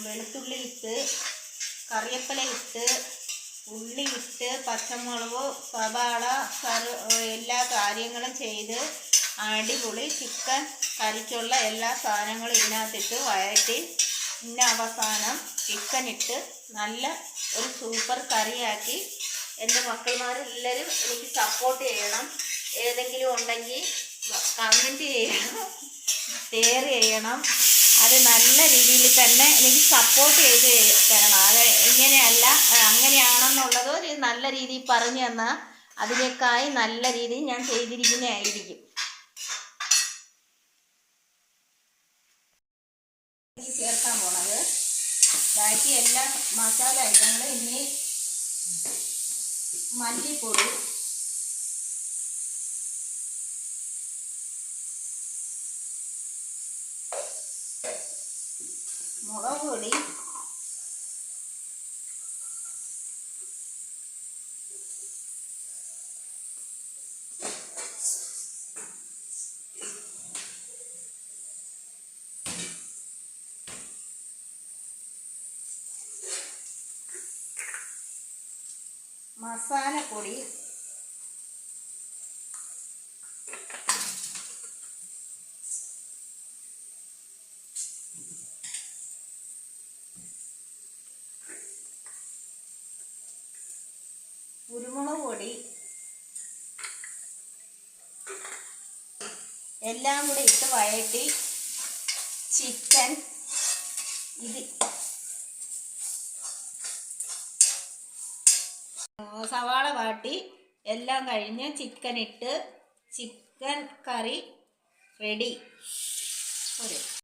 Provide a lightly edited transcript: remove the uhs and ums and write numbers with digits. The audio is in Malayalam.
വെളുത്തുള്ളി ഇട്ട്, കറിവേപ്പില ഇട്ട്, ഉള്ളി ഇട്ട്, പച്ചമുളക്, സവാള, എല്ലാ കാര്യങ്ങളും ചെയ്ത് അടിപൊളി ചിക്കൻ കറിക്കുള്ള എല്ലാ സാധനങ്ങളും ഇതിനകത്തിട്ട് വഴറ്റി പിന്നെ അവസാനം ചിക്കൻ ഇട്ട് നല്ല ഒരു സൂപ്പർ കറിയാക്കി എൻ്റെ മക്കൾമാരെല്ലാവരും എനിക്ക് സപ്പോർട്ട് ചെയ്യണം. ഏതെങ്കിലും ഉണ്ടെങ്കിൽ കമൻറ്റ് ചെയ്യണം, ഷെയർ ചെയ്യണം. അത് നല്ല രീതിയിൽ തന്നെ എനിക്ക് സപ്പോർട്ട് ചെയ്ത് തരണം. അത് ഇങ്ങനെയല്ല അങ്ങനെയാണെന്നുള്ളത് ഒരു നല്ല രീതിയിൽ പറഞ്ഞു തന്നാൽ അതിനേക്കായി നല്ല രീതിയിൽ ഞാൻ ചെയ്തിരിക്കുന്നതായിരിക്കും. ചേർക്കാൻ പോണത് ബാക്കി എല്ലാ മസാല ഐറ്റങ്ങളും. ഇനി മല്ലിപ്പൊടി, മുളക് പൊടി, മസാലപ്പൊടി, കുരുമുളക് പൊടി എല്ലാം കൂടി ഇട്ട് വഴറ്റി ചിക്കൻ സവാള വാട്ടി എല്ലാം കഴിഞ്ഞ് ചിക്കൻ ഇട്ട് ചിക്കൻ കറി റെഡി.